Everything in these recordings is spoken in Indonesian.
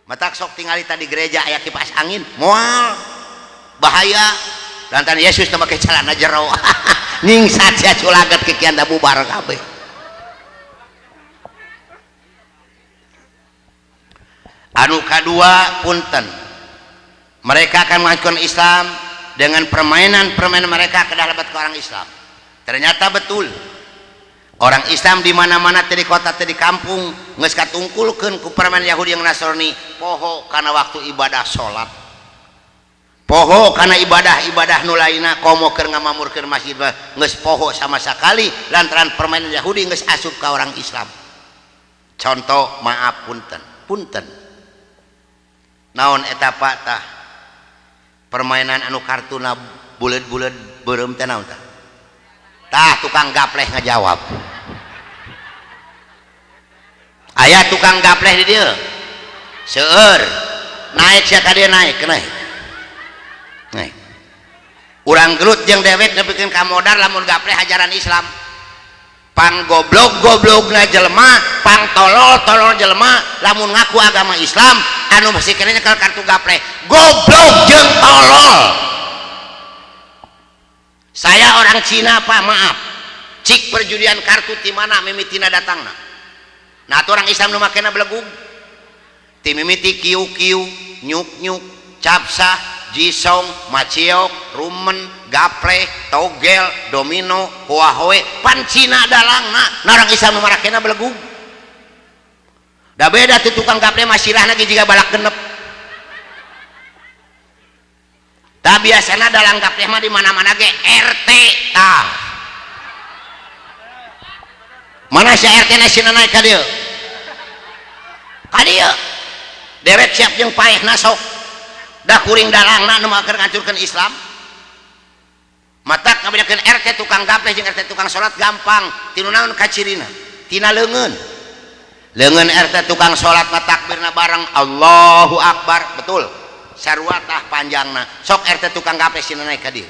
matak sok tinggal di gereja aya kipas angin moal bahaya lantaran Yesus teu make calana jero ningsat sia culaget kikian da bubar kabeh. Anu kadua punten, mereka akan mengajukan Islam dengan permainan mereka ke dalam orang Islam. Ternyata betul orang Islam di mana-mana di kota di kampung geus katungkulkeun ku permainan Yahudi yang Nasrani, poho karena waktu ibadah salat, poho karena ibadah nu lainna komo keur ngamamurkeun masjid geus poho sama sekali lantaran permainan Yahudi geus asup ka orang Islam. Contoh, maaf punten naon eta tah permainan anu kartuna bulet-bulet beureum teh naon tah? Tah tukang gapleh ngajawab. Aya tukang gapleh di dieu. Seueur. Naik sia ka dieu naik. Naik. Urang gelut jeung dewek nepikeun ka modar lamun gapleh ajaran Islam. Pang goblok-goblokna jelema, pang tolol-tolol jelema lamun ngaku agama Islam anu masih kene nyekel kartu gapleh. Goblok jeung tolol. Saya orang Cina Pak, maaf. Cik perjudian kartu ti mana mimitina datangna. Nah tu orang Islam nu makena belegug. Ti mimiti kiu-kiu, nyuk-nyuk, capsah, jisong, maciok, rumen, gapleh, togel, domino, huahoe, pan Cina dalangna. Nah orang Islam nu makena belegug. Da beda tu tukang gapleh masirahna ge jiga balak genep. Tah biasana dalang gapleh mah di mana-mana ge RT tah. Mana si RT na sina naik ka dieu? Ka dieu. Dewek siap jeung paehna sok. Da kuring dalangna nu keur ngancurkeun Islam. Matak ngabedakeun RT tukang gapleh jeung RT tukang salat gampang. Tinu naon kacirina? Tina leungeun. Leungeun RT tukang salat mah takbirna bareng Allahu Akbar, betul. Sarua tah panjangna sok RT tukang gapleh sina naik ka dieu.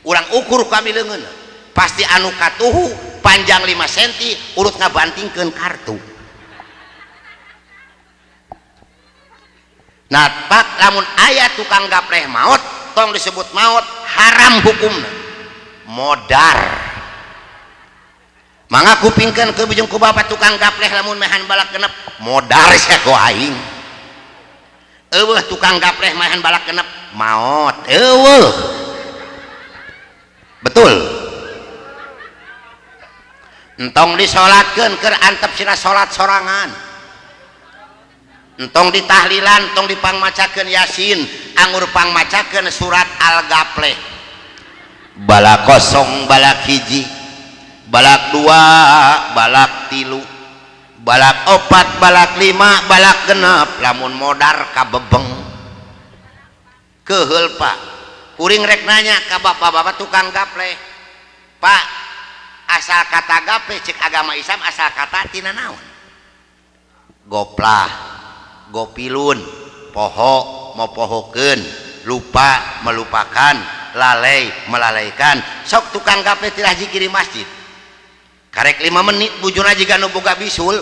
Urang ukur kami leungeun pasti anu katuhu panjang 5 cm urut ngabantingkeun kartu. Nah pak lamun aya tukang gapleh maot tong disebut maot haram hukumna modar. Mangga kupingkeun ke bijeng ku bapak tukang gapleh lamun mehan balak genep modar sia ku aing. Eueuh tukang gapleh mehan balak genep maot eueuh. Betul. Entong disolatkeun keur antep sina salat sorangan. Entong ditahlilan, entong dipangmacakeun Yasin, anggur pangmacakeun surat Al-Gapleh. Balak kosong, balak hiji, balak 2, balak 3, balak 4, balak 5, balak genep, lamun modar kabebeng. Keheul Pak. Kuring rek nanya ka bapak-bapak tukang gapleh. Pak, asal kata gapleh cek agama Islam asal kata tina naon? Goplah, gopilun, poho mau pohokeun, lupa melupakan, lalai melalaikan. Sok tukang gapleh tilah jikiri masjid. Karek 5 menit bujuna jiga nu boga bisul.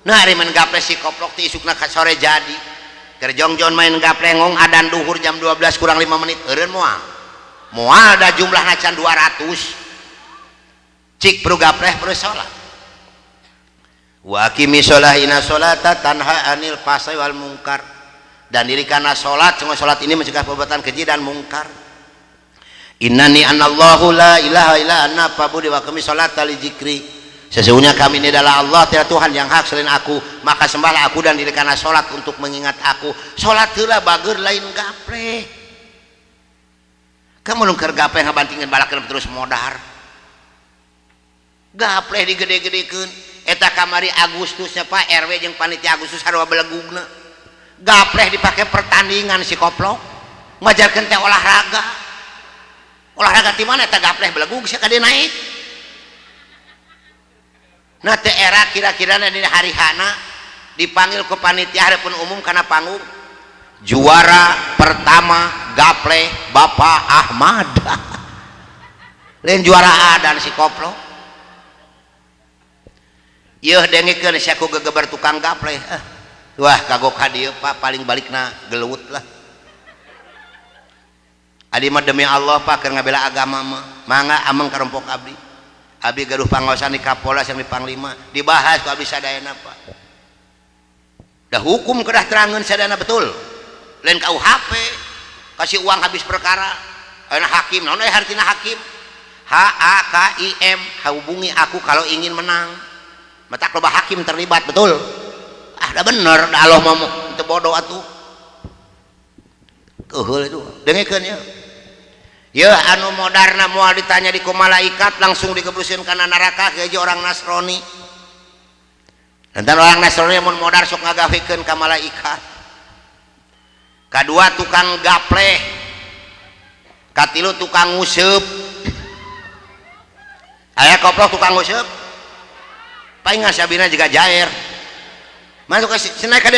Nah ari men gapleh si koplok ti isukna ka sore jadi. Keur jongjon main gapleh ngong adan duhur jam 12 kurang 5 menit eureun moal. Moal da jumlahna can 200. Cik perlu gapleh perlu sholat. Wa aqimi sholah inna sholata tanha anil fahsai wal munkar. Dan dirikana sholat, semua sholat ini mencegah perbuatan keji dan mungkar. Innani anallahu la ilaha illa anna fa'budi wa aqimi sholata li dzikri. Sesungguhnya kami ini adalah Allah, tiada Tuhan yang hak selain aku, maka sembahlah aku dan dirikana sholat untuk mengingat aku. Sholat heula bager lain gapleh. Kamu nu keur gapleh ngabantingkeun balakeun terus modar. Gapleh digede-gedekeun eta kamari Agustusnya Pak RW jeung panitia Agustus sarua belegugna. Gapleh dipake pertandingan si koplok. Ngajarkeun teh olahraga. Olahraga ti mana eta gapleh belegug sia ka dieu naik. Nah teh era kira-kira di hari-hana dipanggil ke panitia hareupeun umum kana panggung. Juara pertama gapleh Bapak Ahmad. Lain juara dan si koplok. Yeuh dengikeun sia ku gegeber tukang gapleh. wah kagok hadieu Pak paling balikna gelut lah adi mah demi Allah Pak keur ngabela agama mah mangga ameng karompok abdi gaduh pangaosan di Kapolres yang di Panglima dibahas ku abdi sadayana Pak dah hukum kedah terangeun sadayana betul lain KUHP kasih uang habis perkara ayeuna hakim naon aya hartina hakim HAKIM hubungi aku kalau ingin menang matak loba hakim terlibat betul dah bener dah Allah mah teu bodoh atuh keheul itu dengekeun ya ya anu modarna moal ditanya di ku malaikat langsung digebuskeun kana neraka ke orang Nasrani dan orang Nasrani mun modar sok ngagawekeun ka malaikat kadua tukang gapleh katilu tukang nguseup aya koplok tukang nguseup paling sabina juga jair masuk ke naik ka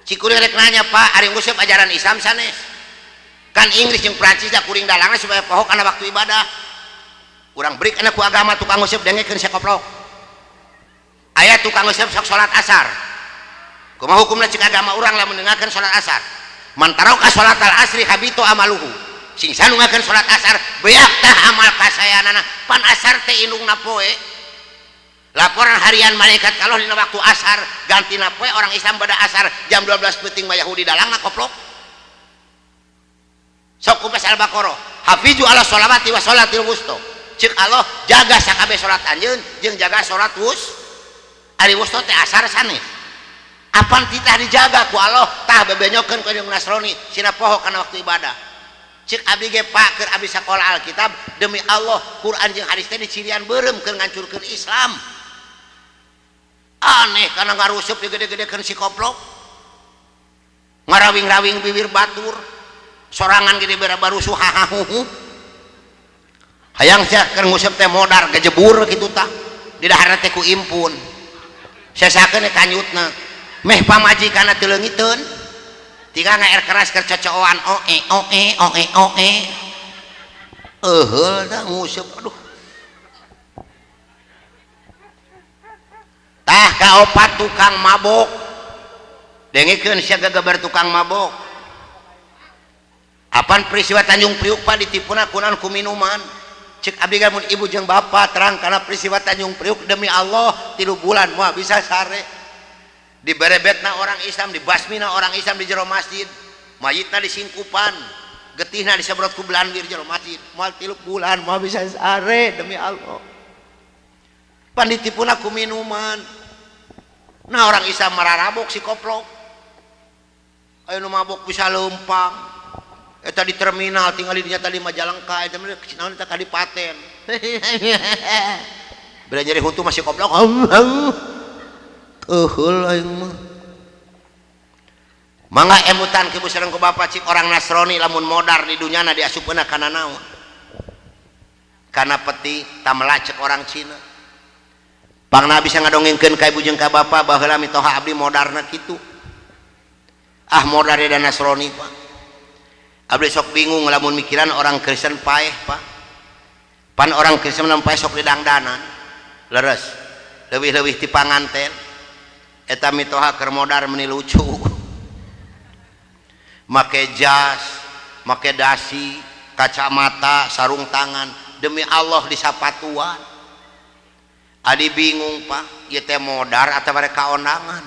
cikuring rek nanya Pak ari nguseup ajaran Islam sanes kan Inggris jeung Prancis da kuring dalangna supaya poho kana waktu ibadah urang beri kana ku agama tukang nguseup dengekeun sia koplok aya tukang nguseup sok salat asar kumaha hukumna cek agama urang lamun dengarkeun salat asar man taraka salatal asri habitu amaluhu sing sanungakeun salat asar beak tah amal kasayanana pan asar teh indungna poe laporan harian malaikat kalau dina waktu asar gantina poe orang Islam pada asar jam 12 penting mah Yahudi dalangna koplok sok kupas Al-Baqarah hafizu ala sholawati wa sholatil wusta cek Allah jaga sakabeh salat anjeun jeung jaga salat ari wusta teh asar sanes apan titah dijaga ku Allah tah bebenyokeun ka jeung Nasrani sina poho kana waktu ibadah cek abdi ge Pak keur abdi sakola Alkitab demi Allah Quran jeung hadis teh dicirian beureum keur ngancurkeun Islam aneh karena ngarusup digede-gedekeun si koplok ngarawing-rawing bibir batur sorangan gede barusuh hahahuhu hayang sia keur nguseup teh modar gejebur kitu tah di daharna teh ku impun sesakeun kanyutna meh pamajikanna teu leungiteun tinggal ngaer keras keur cocooan oe euheul da nguseup aduh tah kaopat tukang mabok dengekeun sia gageber tukang mabok apan peristiwa Tanjung Priuk Pak ditipuna kunaon ku minuman cek abdi mun ibu jeung bapa terang karena peristiwa Tanjung Priuk demi Allah 3 bulan moal bisa sare diberebetna orang Islam dibasmina orang Islam di jero masjid mayitna disingkupan getihna disebrot ku belandir jero masjid moal 3 bulan moal bisa sare demi Allah pan ditipuna ku minuman nah orang Islam mararabok si koplok ayo nu mabok bisa lempang eta di terminal tinggal di dinya tadi Majalengka eta mah naon eta kadipaten beda nyeri huntu masih koplok euheul aing mah mangga emutan kibu sareng ku bapa cik orang Nasrani lamun modar di dunyana diasupkeunna kana naon kana peti tamelacek orang Cina pangna bisa ngadongengkeun ka ibu jeung ka bapa baheula mitoha abdi modarna kitu modar dan Nasrani Pak abdi sok bingung lamun mikiran orang Kristen paeh Pak pan orang Kristen paeh sok didangdanan leres leuwih-leuwih ti panganten eta mitoha keur modar meuni lucu make jas make dasi kacamata sarung tangan demi Allah di sapatuan adi bingung Pak ieu teh modar atau mereka ondangan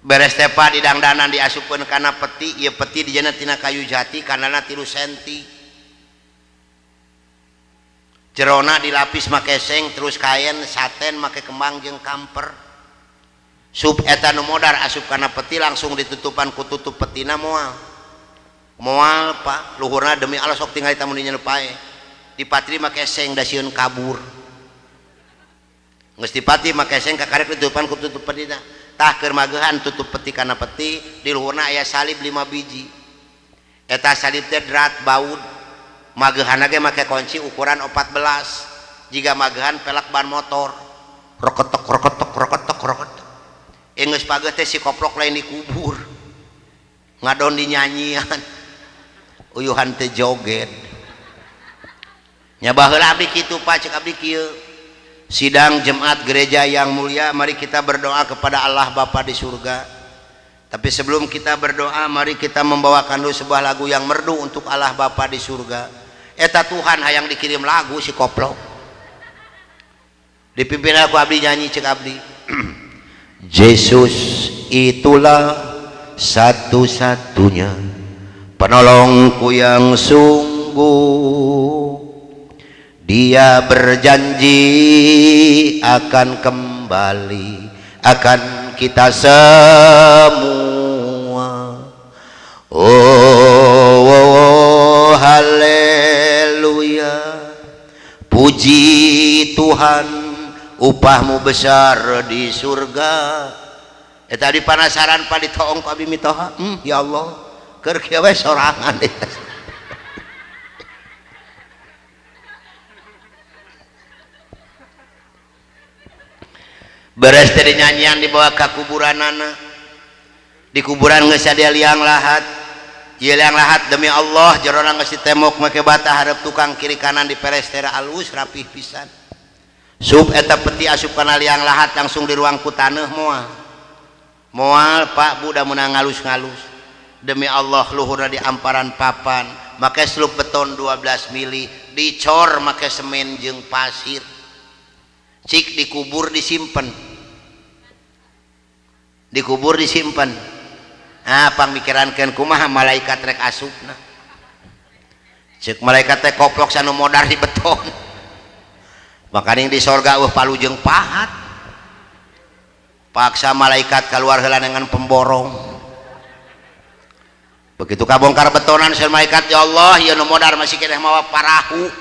beres teh Pak didangdanan diasupkeun kana peti ieu peti dijana tina kayu jati kanana 3 senti jerona dilapis make seng terus kain saten make kembang jeung kamper sup eta nu modar asup kana peti langsung ditutupan ku tutup petina moal Pak luhurna demi Allah sok tinggal tamun dinya pae dipatri make seng da sieun kabur geus dipati make seng kakarek ditutupan ku tutup petina tah keur magehan tutup peti kana peti di luhurna aya salib 5 biji eta salib teh drat baud magehanna ge make kunci ukuran 14 jiga magehan pelak ban motor rokotok geus pageuh teh si koplok lain dikubur ngadon di nyanyian uyuhan teh joget nya baheula abdi kitu Pak cek abdi kieu sidang jemaat gereja yang mulia, mari kita berdoa kepada Allah Bapa di surga. Tapi sebelum kita berdoa, mari kita membawakan dulu sebuah lagu yang merdu untuk Allah Bapa di surga. Eta Tuhan hayang dikirim lagu si koplok. Dipimpin aku abdi nyanyi cek abdi. Yesus itulah satu-satunya penolongku yang sungguh. Dia berjanji akan kembali, akan kita semua. Oh, haleluya. Puji Tuhan, upahmu besar di surga. Tadi panasaran pak ditoong pak bimitoha. Ya Allah, keur kieu we sorangan. Beres dari nyanyian dibawa ke kuburanana. Di kuburan geus aya liang lahat. Ieu liang lahat demi Allah jerona geus ditemok make bata hareup tukang kiri kanan diperes tera alus rapih pisan. Sub eta peti asup kana liang lahat langsung di ruang ku taneuh moal. Moal Pak Bu da meunang ngalus-ngalus. Demi Allah luhurna di amparan papan, make sluk beton 12 mili, dicor make semen jeung pasir. Cik dikubur disimpen, dikubur disimpen. Pamikirankeun kumaha malaikat rek asupna. Cek malaikat teh koplok sanu modar di beton. Makaning di sorga palu jeung pahat. Paksa malaikat keluar heula dengan pemborong. Begitu kabongkar betonan sel malaikat, ya Allah ieu nu modar masih keneh mawa parahu.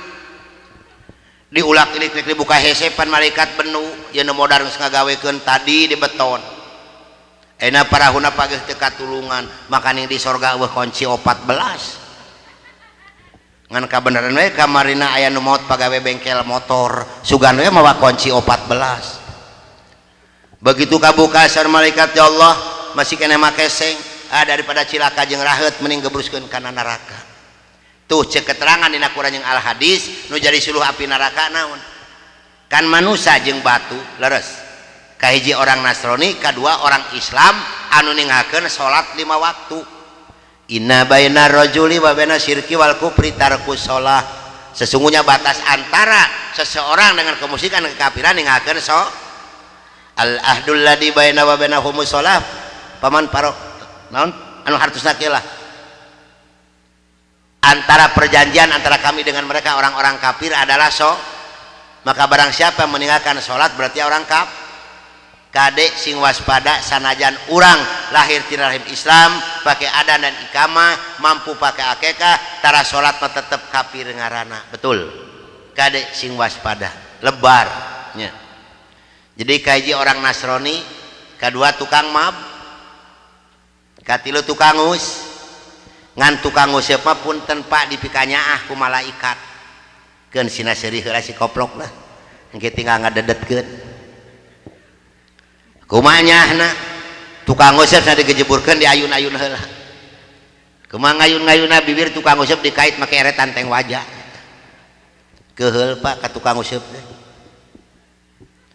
Diulak ilik dibuka hesepan malaikat benu, ieu nu modar geus ngagawekeun tadi di beton. Euna parahuna pageh teu katulungan, makaning di sorga eueuh kunci 14. Ngan kabeneran we kamarina aya nu maot pagawe bengkel motor, sugan we mawa kunci 14. Begitu kabuka sareng malaikat, ya Allah masih keneh make seng, daripada cilaka jeung raheut mending gebruskeun kana neraka. Tuh cek keterangan dina Quran yang al hadis nu jadi suluh api neraka naon? Kan manusia jeung batu leres. Kahiji orang Nasrani, kadua orang Islam anu ninggalkeun salat 5 waktu. Inna baina rajuli wa baina syirki wal kufri tarkus shalah. Sesungguhnya batas antara seseorang dengan kemusyrikan dan kekafiran ninggalkeun al ahdul ladzi baina wa bainahumus shalah. Paman parok naon anu hartosna kieu lah. Antara perjanjian antara kami dengan mereka orang-orang kafir adalah maka barang siapa meninggalkan sholat berarti orang kadek sing waspada sanajan urang lahir tina rahim Islam pakai adan dan ikamah mampu pakai akekah tara sholat mah tetep kafir ngaranna. Betul, kadek sing waspada lebarnya. Jadi kahiji orang Nasrani, kedua tukang mab, katilu tukang us. Ngan tukang nguseup mah punten Pak dipikanya ku malaikat. Keun sina seurih heula si koplok lah. Engke tinggal ngadedetkeun. Kumaha nyahna? Tukang nguseup sana digejeburkeun di ayun-ayun heula. Kumaha ngayun-ngayunna bibir tukang nguseup dikait make eretan teng wajah. Keheul Pak ka tukang nguseup teh.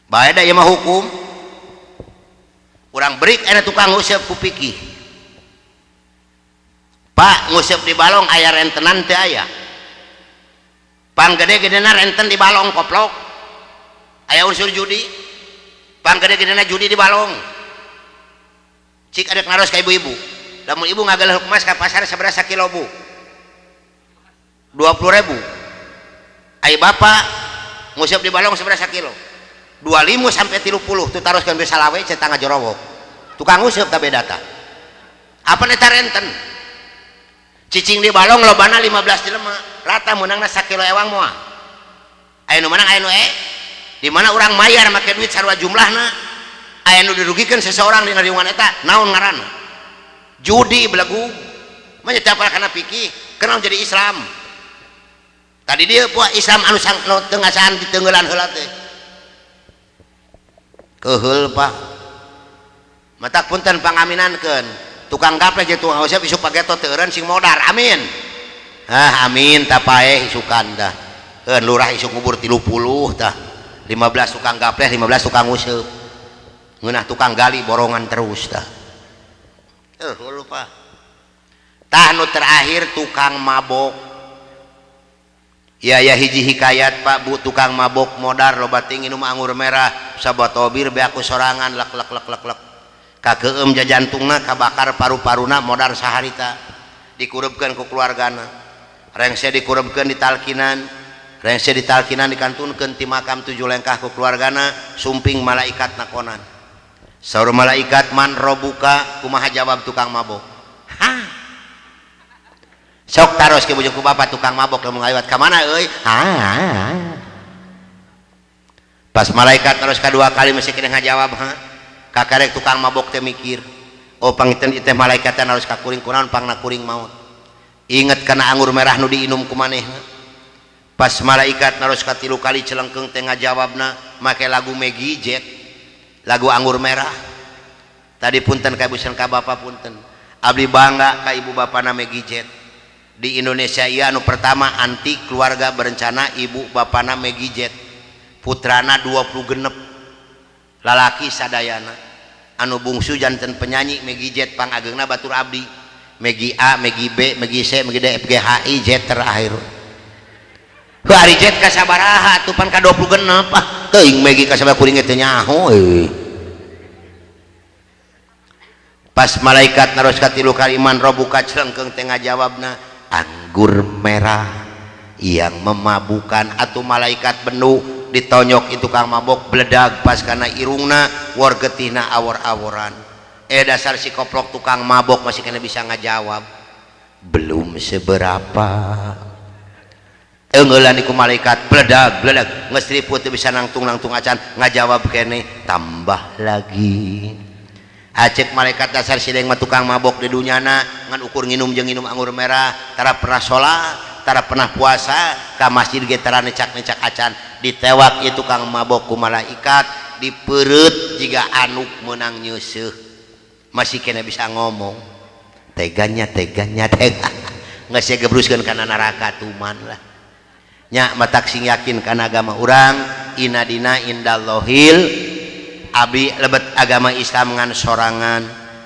Bae da ieu mah hukum. Urang berik aya tukang nguseup ku pikih. Pak nguseup di balong aya rentenan teu aya. Pang gede-gedena renten di balong koplok. Aya unsur judi. Pang gede-gedena judi di balong. Cik adek naros ka ibu-ibu. Lamun ibu ngagaleuh emas ka pasar sabaraha kilo Bu? 20.000. Ai bapak nguseup di balong sabaraha kilo? 25 sampai 30 tu taroskeun bisa lawe ceuk tangga jorowok. Tukang nguseup ta beda ta. Apa eta renten? Cicing di balong lobana 15 jelema rata menangna 1 kilo ewang moal. Aya nu menang aya nu di mana urang mayar make duit sarua jumlahna, aya nu dirugikeun seseorang dina lingkungan eta naon ngaranna? Judi belegu. Mah nyetap kana pikih kenaon jadi Islam. Tadi dia puah Islam anu teu ngasaan diteungeulan heula teh. Keheul Pak. Matak punten pangaminankeun. Tukang gapleh jeung tukang ngosep isuk pageto teu eureun sing modar. Amin. Amin tah paeh isukan tah. Lurah isuk ngubur 30 tah. 15 tukang gapleh 15 tukang useup ngeunah tukang gali borongan terus tah lupa tah nu terakhir tukang mabok ya hiji hikayat Pak Bu tukang mabok modar loba ting minum anggur merah sabotobir be aku sorangan lek kakeum jajantungna kabakar paru-paruna modar saharita dikurupkeun ku keluargana rengse dikurupkeun di talkinan rengse di talkinan dikantunkeun ti makam 7 lengkah ku keluargana sumping malaikat nakonan saur malaikat man robuka kumaha jawab tukang mabok ha sok taros ke bujung ku bapak tukang mabok lamun ngaliwat ka mana euy pas malaikat terus kadua kali masih kena ngajawab ha kakarek tukang mabok teh mikir oh pangiten teh malaikat teh harus kakuring kunaon pangna kuring maut inget kana anggur merah nu diinum ku manehna pas malaikat harus katilu kali celengkeung teh ngajawabna make lagu Maggie Jet lagu anggur merah tadi punten ka ibu ka bapak punten abdi bangga ka ibu bapana Maggie Jet di Indonesia ieu anu pertama anti keluarga berencana ibu bapana Maggie Jet putrana 20 lalaki sadayana anu bungsu janten penyanyi Maggie Jet pang ageungna batur abdi Maggie A, Maggie B, Maggie C, Maggie D, F, G, H, I, Jet terakhir hari Jet ka sabaraha atuh pan ka 26 teuing Maggie ka sabaraha kuring teh nyaho pas malaikat naros katilu kaliman robuka celengkeung teh ngajawabna anggur merah yang memabukkan atuh malaikat benu ditonyok itu kang mabok bledag pas kana irungna war getihna awor-aworan dasar si koplok tukang mabok masih kena bisa ngajawab belum seberapa engeulan iku malaikat bledag geus riput teu bisa nangtung acan ngajawab kene tambah lagi acek malaikat dasar si deeng mah tukang mabok di dunyana ngan ukur nginum jeung nginum anggur merah tara pernah salat tara pernah puasa ka masjid ge tara necak-necak acan ditewak itu kang mabok ku malaikat dipereut jiga anuk menang nyeuseuk masih kena bisa ngomong teganya geus gebruskeun kana neraka tuman lah nya matak sing yakin kana agama urang inna dina indallahil abi lebet agama Islam ngan sorangan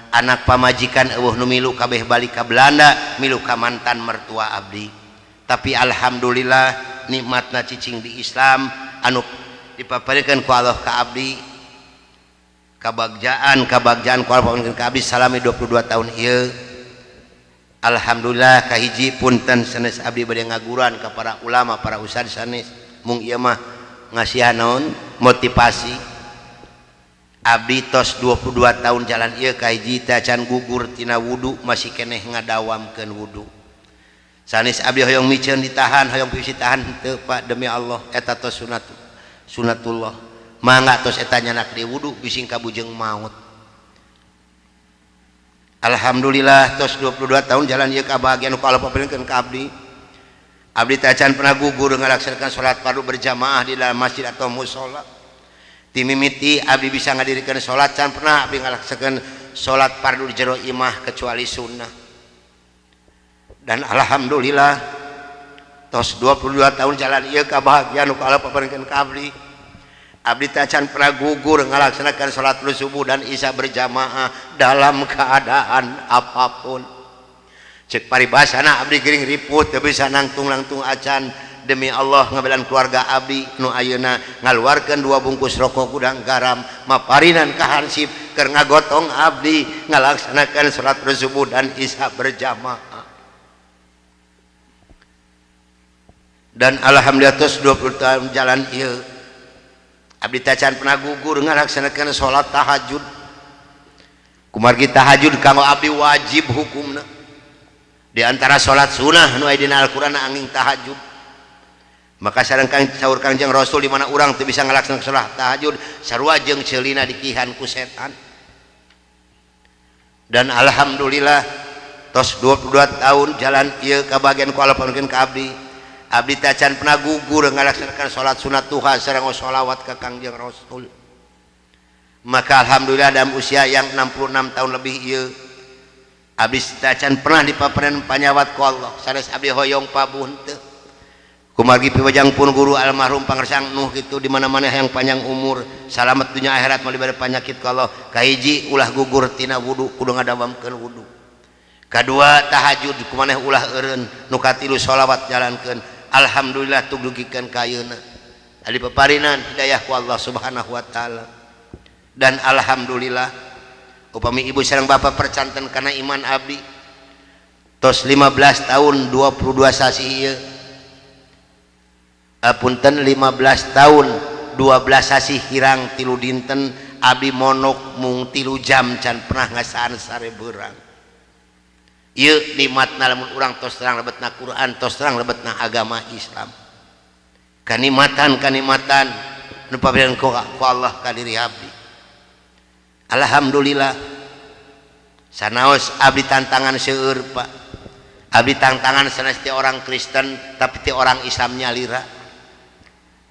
anak pamajikan eueuh nu milu kabeh balik ka Belanda milu ka mantan mertua abdi tapi alhamdulillah nikmatna cicing di Islam anu dipaparikeun ku Allah ka abdi kabagjaan ku Allah paparikeun ka abdi salami 22 tahun ieu alhamdulillah kahiji punten sanes abdi bade ngaguran ka para ulama para ustad sanes mung ieu mah ngasihan naon motivasi abdi tos 22 tahun jalan ieu kahiji teh can gugur tina wudu masih keneh ngadawamkeun wudu sanes abdi hoyong miceun ditahan hoyong peusi tahan teu Pak demi Allah eta tos sunatullah mangga tos eta nyanak di wudu bising kabujeng maut alhamdulillah tos 22 tahun jalan ieu kabahagiaan ku Allah paparikeun ka abdi teh can pernah gugur ngalaksanakeun salat fardu berjamaah di dalam masjid atau mushola ti mimiti abdi bisa ngadirikeun salat can pernah abdi ngalaksanakeun salat fardu di jero imah kecuali sunnah dan alhamdulillah tos 22 tahun jalan ieu kabahagiaan ku Allah paparikeun ka abdi teh can pernah gugur ngalaksanakeun salat subuh dan isya berjamaah dalam keadaan apapun cek paribasana abdi gering riput teu bisa nangtung acan demi Allah ngabelan keluarga abdi nu ayeuna ngaluarkeun 2 bungkus rokok gudang garam maparinan ka hansip keur ngagotong abdi ngalaksanakeun salat subuh dan isya berjamaah dan alhamdulillah tos 20 tahun jalan ieu abdi teh can pernah gugur ngalaksanakeun salat tahajud kumargi tahajud kanggo abdi wajib hukumna di antara salat sunah nu aya dina Al-Qur'an angin tahajud maka sareng saur Kangjeng Rasul di mana urang teu bisa ngalaksanakeun salat tahajud sarua jeung ceulina dikihan ku setan dan alhamdulillah tos 22 tahun jalan ieu kabagian ku Allah panukeun ka abdi teh can pernah gugur ngalaksanakeun salat sunat duha sareng sholawat ka Kangjeng Rasul maka alhamdulillah dalam usia yang 66 tahun lebih ieu abdi teh can pernah dipapareun panyawat ku Allah sanes abdi hoyong pabuh teu kumargi piwajang pun guru almarhum pangersang Nuh gitu di mana-mana yang panjang umur selamat dunia akhirat malibada penyakit kalau kahiji ulah gugur tina wudu kudu ngadawamkeun wudu kadua tahajud kumaneh ulah eureun nu katilu sholawat jalankeun alhamdulillah tug dugikeun ka ayeuna ari peparinan hidayah ku Allah Subhanahu wa taala dan alhamdulillah upami ibu sareng bapak percanten kana iman abdi tos 15 tahun 22 sasi ieu punten 15 tahun 12 sasi hirang tilu dinten abdi monok mung 3 jam can pernah ngasaan sarebeurang ieu nikmatna lamun urang tos terang lebetna Quran tos terang lebetna agama Islam kanikmatan nu paberian ku Allah ka diri abdi alhamdulillah sanaos abdi tantangan seueur Pak abdi tantangan sanes ti orang Kristen tapi ti orang Islam nyalira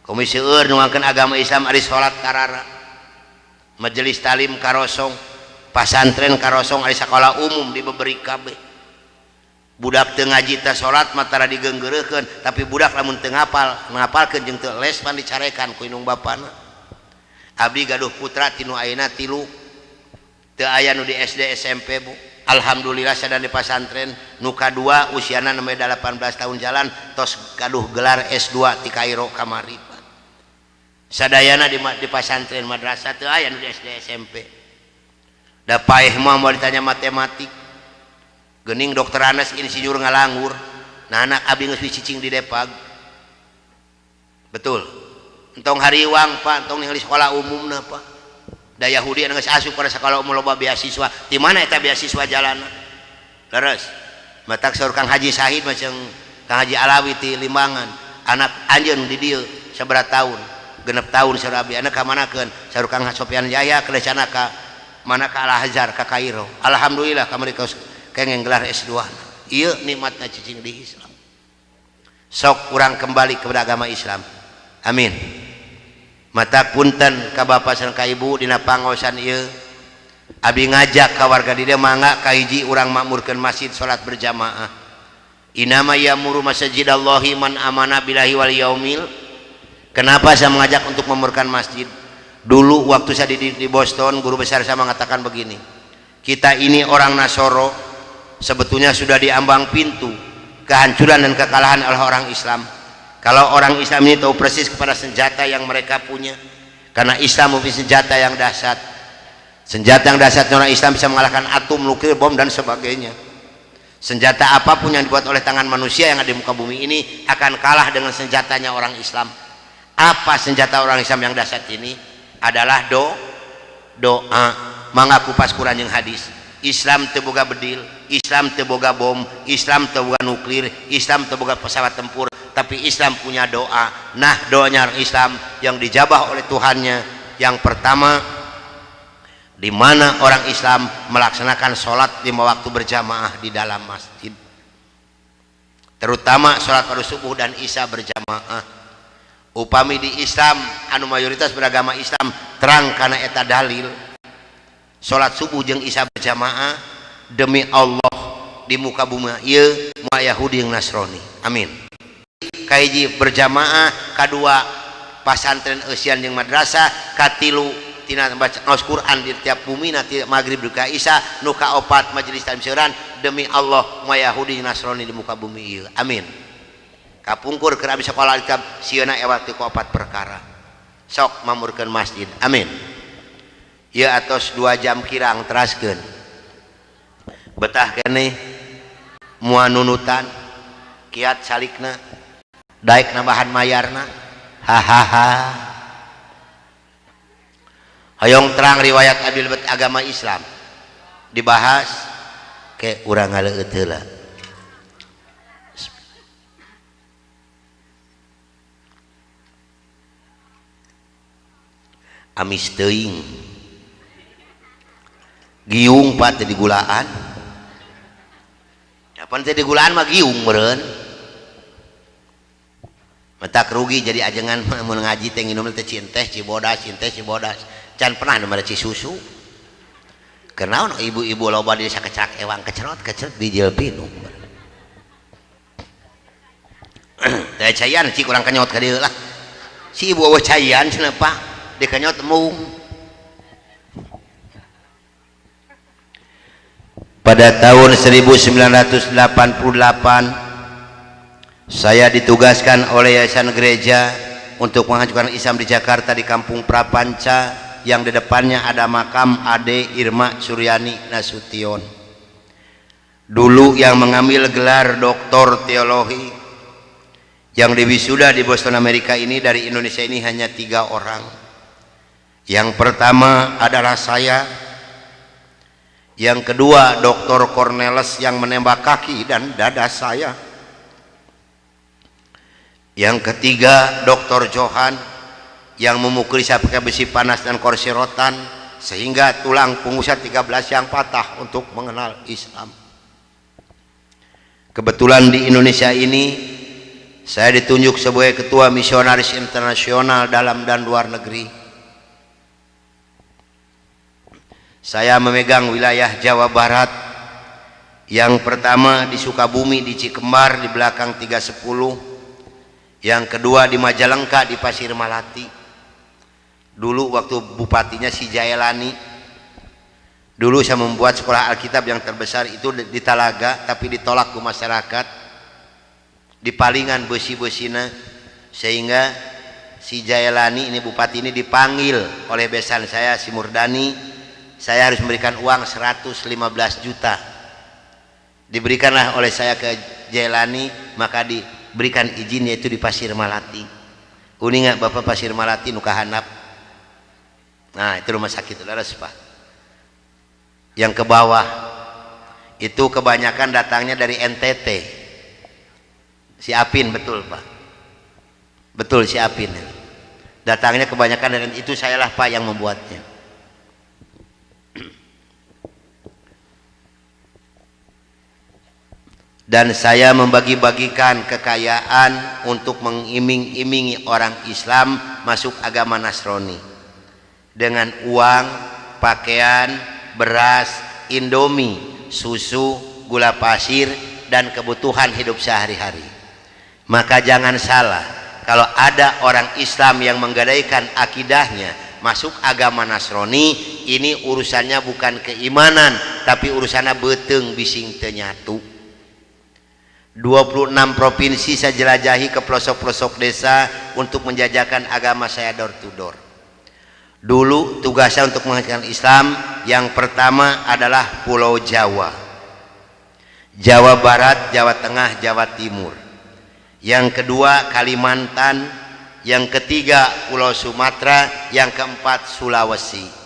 komisi seueur nu ngakeun agama Islam ari salat karara majelis talim karosong pasantren karosong ari sakola umum dibeberi kabeh budak teu ngaji teh salat mah tara digeunggeureukkeun tapi budak lamun teu ngapalkeun jeung teu les pan dicarekan ku indung bapana abdi gaduh putra tinu ayeuna 3 teu aya nu di SD SMP Bu alhamdulillah sadaya di pasantren nu kadua usiana nembe 18 tahun jalan tos gaduh gelar S2 ti Kairo kamari sadayana di pasantren madrasah teu aya nu di SD SMP da paeh mah mau ditanya matematik geuning dokter Anas insinyur ngalanggur nah anak abdi geus cicing di Depag betul entong hariwang Pak entong ningali sekolah umumna Pak da Yahudi anu geus asup pada sekolah umum loba beasiswa di mana eta beasiswa jalanna leres matak saur Kang Haji Sahid macam Kang Haji Alawi ti Limbangan anak anjeun di dieu sabaraha tahun 6 tahun sarabi anak ka manakeun saur Kang Sofian Jaya kelecana ka mana ka Al Azhar ka Kairo alhamdulillah kamari kengeng gelar S2 ieu nikmatna cicing di Islam sok urang kembali kepada agama Islam amin mata punten ka bapak sareng ka ibu dina pangaosan ieu abdi ngajak ka warga di dieu mangga kahiji urang makmurkeun masjid salat berjamaah inama ya'muru masajidallahi man amana billahi wal yaumil. Kenapa saya mengajak untuk memurkan masjid? Dulu waktu saya di Boston, guru besar saya mengatakan begini, kita ini orang Nasoro sebetulnya sudah diambang pintu kehancuran dan kekalahan oleh orang Islam. Kalau orang Islam ini tahu persis kepada senjata yang mereka punya, karena Islam mempunyai senjata yang dahsyat. Senjata yang dahsyat orang Islam bisa mengalahkan atom, nuklir, bom dan sebagainya. Senjata apapun yang dibuat oleh tangan manusia yang ada di muka bumi ini akan kalah dengan senjatanya orang Islam. Apa senjata orang Islam yang dahsyat ini? Adalah doa. Mengaku pas Quran yang hadis. Islam teboga bedil, Islam teboga bom, Islam teboga nuklir, Islam teboga pesawat tempur, tapi Islam punya doa. Nah, doanya orang Islam yang dijabah oleh Tuhannya yang pertama, di mana orang Islam melaksanakan sholat 5 waktu berjamaah di dalam masjid, terutama sholat pada subuh dan isya berjamaah. Upami di Islam anu mayoritas beragama Islam terang karena eta dalil sholat subuh jeung isya berjamaah demi Allah di muka bumi ieu moal Yahudi jeung Nasrani amin. Kahiji berjamaah, kadua pasantren eusian jeung madrasah, katilu tina baca Quran di tiap bumi nanti maghrib duka isya, nu kaopat majelis taklim seueuran demi Allah moal Yahudi jeung Nasrani di muka bumi ieu amin. Kapungkur keur abdi sakola kitab sieuna ewati ku 4 perkara sok mamurkeun masjid amin. Ieu atos 2 jam kirang teraskeun betah keneh moal nunutan kiat salikna daek nambahan mayarna hahaha. Hayong terang riwayat abdi lebet agama Islam dibahas ke urang ngaleueut heula. Amis teuing giung Pak teh digulaan kapan teh digulaan mah giung meureun matak rugi jadi ajengan mun ngaji teh nginum teh cinteh cibodas can pernah nu mere cisusu kenaon ibu-ibu loba di sakecak ewang kecerot dijeul pinung teh cayan cik urang kanyot ka dieu lah si ibu eueuh cayan cenah Pak dikanyot mung. Pada tahun 1988 saya ditugaskan oleh Yayasan Gereja untuk mengajukan Islam di Jakarta di Kampung Prapanca yang di depannya ada makam Ade Irma Suryani Nasution. Dulu yang mengambil gelar doktor teologi yang diwisuda di Boston Amerika ini dari Indonesia ini hanya 3 orang. Yang pertama adalah saya, yang kedua Dr. Cornelis yang menembak kaki dan dada saya, yang ketiga Dr. Johan yang memukuli saya pakai besi panas dan kursi rotan sehingga tulang punggung saya 13 yang patah untuk mengenal Islam. Kebetulan di Indonesia ini saya ditunjuk sebagai ketua misionaris internasional dalam dan luar negeri. Saya memegang wilayah Jawa Barat. Yang pertama di Sukabumi di Cikembar di belakang 310. Yang kedua di Majalengka di Pasir Malati. Dulu waktu bupatinya si Jaelani. Dulu saya membuat sekolah Alkitab yang terbesar itu di Talaga, tapi ditolak ke masyarakat. Di palingan besi-besina, sehingga si Jaelani ini bupati ini dipanggil oleh besan saya si Murdani. Saya harus memberikan uang 115 juta. Diberikanlah oleh saya ke Jaelani, maka diberikan izin yaitu di Pasir Malati. Uninga Bapak Pasir Malati nu kahandap. Nah, itu rumah sakit laras Pak. Yang ke bawah itu kebanyakan datangnya dari NTT. Si Apin betul Pak. Betul si Apin. Datangnya kebanyakan dari itu, sayalah Pak yang membuatnya. Dan saya membagi-bagikan kekayaan untuk mengiming-imingi orang Islam masuk agama Nasrani dengan uang, pakaian, beras, indomie, susu, gula pasir, dan kebutuhan hidup sehari-hari. Maka jangan salah, kalau ada orang Islam yang menggadaikan akidahnya masuk agama Nasrani, ini urusannya bukan keimanan, tapi urusannya beteng bising teu nyatu. 26 provinsi saya jelajahi ke pelosok-pelosok desa untuk menjajakan agama saya door to door. Dulu tugasnya untuk mengajarkan Islam yang pertama adalah Pulau Jawa, Jawa Barat, Jawa Tengah, Jawa Timur. Yang kedua Kalimantan, yang ketiga Pulau Sumatera, yang keempat Sulawesi.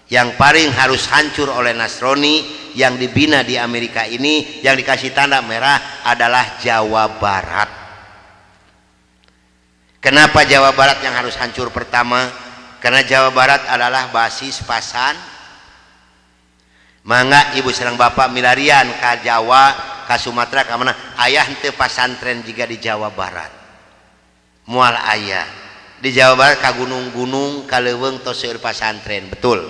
Yang paling harus hancur oleh Nasrani yang dibina di Amerika ini, yang dikasih tanda merah adalah Jawa Barat. Kenapa Jawa Barat yang harus hancur pertama? Karena Jawa Barat adalah basis pasan. Mangga ibu sareng bapak milarian ke Jawa, ke Sumatera, ke mana ayah henteu pasantren juga di Jawa Barat. Mual ayah di Jawa Barat ke gunung-gunung, ke leuweung tos seueur pasantren, betul.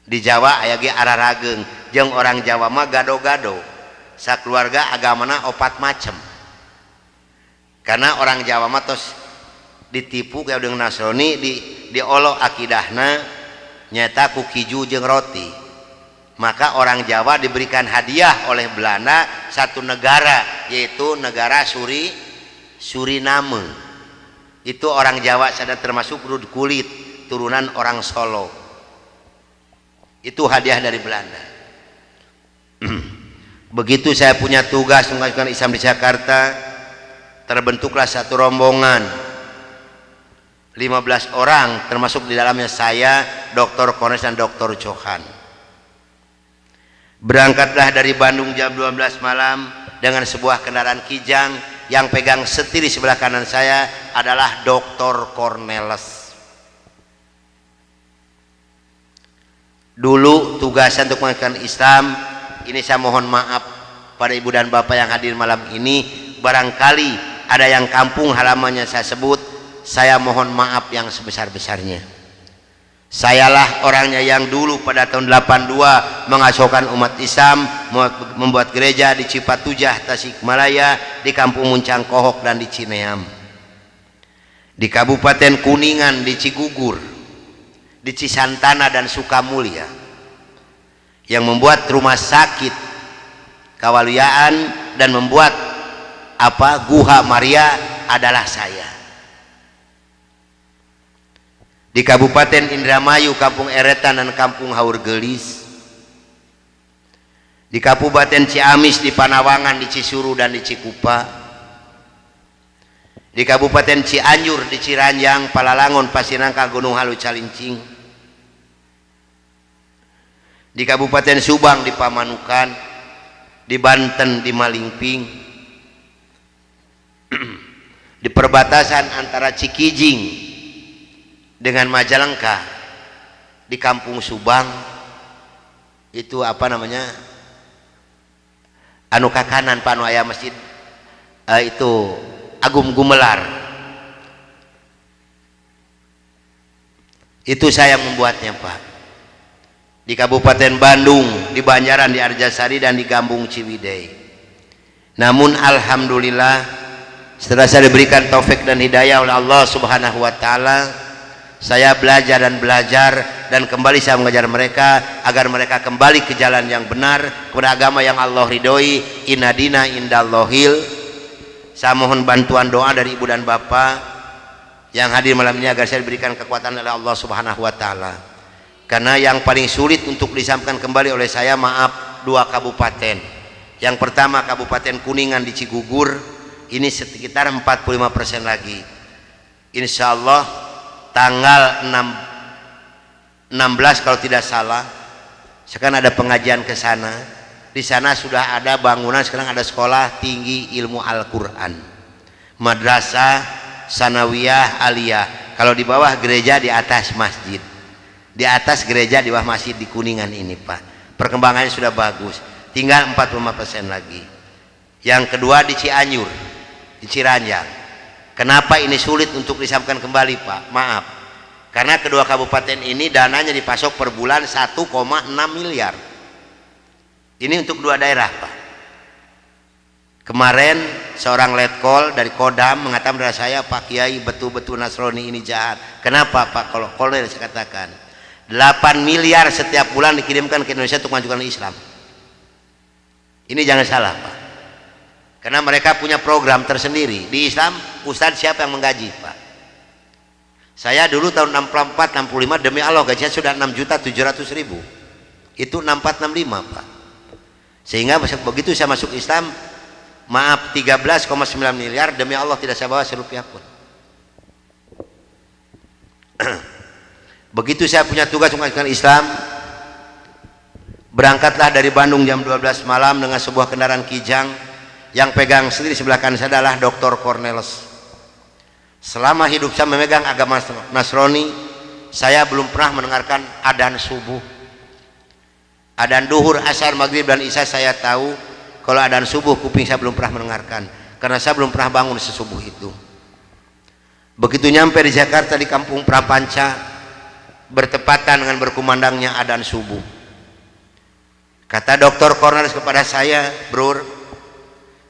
Di Jawa aya ge ararageng, jeung orang Jawa mah gado-gado. Sakeluarga agamana 4 macem. Karena orang Jawa mah tos ditipu kayak dengan Nasrani, diolo akidahna nyata ku kiju jeung roti. Maka orang Jawa diberikan hadiah oleh Belanda satu negara, yaitu negara Suriname. Itu orang Jawa sadar termasuk rud kulit, turunan orang Solo. Itu hadiah dari Belanda. Begitu saya punya tugas mengajukan Islam di Jakarta, terbentuklah satu rombongan 15 orang, termasuk di dalamnya saya, Dr. Cornelis dan Dr. Johan. Berangkatlah dari Bandung jam 12 malam dengan sebuah kendaraan kijang, yang pegang setir di sebelah kanan saya adalah Dr. Cornelis. Dulu tugasan untuk mengajarkan Islam ini, saya mohon maaf pada ibu dan bapak yang hadir malam ini, barangkali ada yang kampung halamannya saya sebut, saya mohon maaf yang sebesar-besarnya. Sayalah orangnya yang dulu pada tahun 82 mengasuhkan umat Islam, membuat gereja di Cipatujah, Tasikmalaya, di Kampung Muncang Kohok dan di Cineam, di Kabupaten Kuningan, di Cigugur, di Cisantana dan Sukamulya, yang membuat rumah sakit Kawaluyaan dan membuat Guha Maria adalah saya. Di Kabupaten Indramayu, Kampung Eretan dan Kampung Haurgelis, di Kabupaten Ciamis, di Panawangan, di Cisuru dan di Cikupa, di Kabupaten Cianjur, di Ciranjang, Palalangon, Pasinangka, Gunung Halu, Calincing, di Kabupaten Subang, di Pamanukan, di Banten, di Malingping, di perbatasan antara Cikijing dengan Majalengka, di Kampung Subang, itu anu kakanan panu aya masjid itu Agung Gumelar, itu saya membuatnya Pak. Di Kabupaten Bandung, di Banjaran, di Arjasari dan di Gambung Ciwidey. Namun alhamdulillah setelah saya diberikan taufik dan hidayah oleh Allah Subhanahu wa taala, saya belajar dan kembali saya mengajar mereka agar mereka kembali ke jalan yang benar, kepada agama yang Allah ridhoi. Inna dina indallahil. Saya mohon bantuan doa dari ibu dan bapak yang hadir malam ini agar saya diberikan kekuatan oleh Allah Subhanahu wa taala. Karena yang paling sulit untuk disampaikan kembali oleh saya, maaf, 2 kabupaten. Yang pertama Kabupaten Kuningan di Cigugur, ini sekitar 45% lagi. Insya Allah tanggal 16 kalau tidak salah, sekarang ada pengajian ke sana. Di sana sudah ada bangunan, sekarang ada sekolah tinggi ilmu Al-Quran, madrasah sanawiyah aliyah. Kalau di bawah gereja, di atas masjid, di atas gereja, di bawah masjid di Kuningan ini Pak. Perkembangannya sudah bagus, tinggal 45% lagi. Yang kedua di Cianjur, di Ciranjang. Kenapa ini sulit untuk disampaikan kembali Pak? Maaf, karena kedua kabupaten ini dananya dipasok per bulan 1,6 miliar. Ini untuk 2 daerah Pak. Kemarin seorang letkol dari Kodam mengatakan kepada saya, Pak Kiai, betul-betul Nasrani ini jahat. Kenapa Pak? Kalau kolonel saya katakan 8 miliar setiap bulan dikirimkan ke Indonesia untuk mengajukan Islam. Ini jangan salah Pak, karena mereka punya program tersendiri. Di Islam, Ustadz siapa yang menggaji Pak? Saya dulu tahun 64-65 demi Allah gajinya sudah 6.700.000. Itu 64-65 Pak. Sehingga begitu saya masuk Islam, maaf, 13,9 miliar demi Allah tidak saya bawa serupiah pun. Begitu saya punya tugas mengajarkan Islam, berangkatlah dari Bandung jam 12 malam dengan sebuah kendaraan Kijang. Yang pegang sendiri sebelah kanan saya adalah Dr. Cornelis. Selama hidup saya memegang agama Nasrani, saya belum pernah mendengarkan adzan subuh. Adzan duhur, asar, maghrib dan isya saya tahu. Kalau adzan subuh, kuping saya belum pernah mendengarkan, karena saya belum pernah bangun sesubuh itu. Begitu nyampe di Jakarta, di Kampung Prapanca, bertepatan dengan berkumandangnya adzan subuh. Kata Dr. Cornelis kepada saya, "Bro,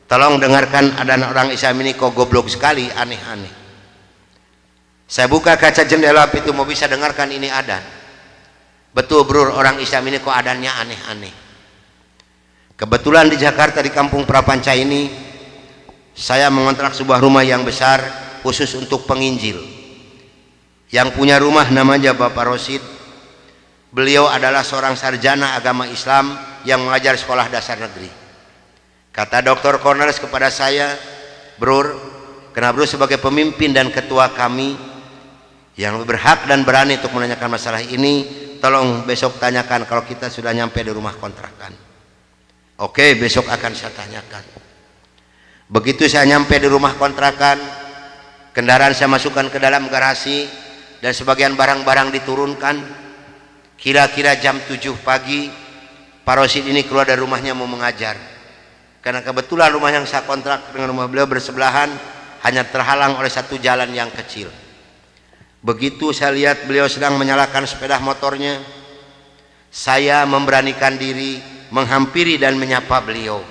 tolong dengarkan adzan orang Islam ini kok goblok sekali, aneh-aneh." Saya buka kaca jendela pintu, mau bisa dengarkan ini adzan. Betul Bro, orang Islam ini kok adzannya aneh-aneh. Kebetulan di Jakarta, di Kampung Prapanca ini, saya mengontrak sebuah rumah yang besar khusus untuk penginjil. Yang punya rumah namanya Bapak Rosid. Beliau adalah seorang sarjana agama Islam yang mengajar sekolah dasar negeri. Kata Dr. Cornelis kepada saya, "Bro, karena bro sebagai pemimpin dan ketua kami yang berhak dan berani untuk menanyakan masalah ini, tolong besok tanyakan kalau kita sudah nyampe di rumah kontrakan." Oke, besok akan saya tanyakan. Begitu saya nyampe di rumah kontrakan, kendaraan saya masukkan ke dalam garasi dan sebagian barang-barang diturunkan. Kira-kira jam 7 pagi, Pak Rosid ini keluar dari rumahnya mau mengajar. Karena kebetulan rumah yang saya kontrak dengan rumah beliau bersebelahan, hanya terhalang oleh satu jalan yang kecil. Begitu saya lihat beliau sedang menyalakan sepeda motornya, saya memberanikan diri menghampiri dan menyapa beliau.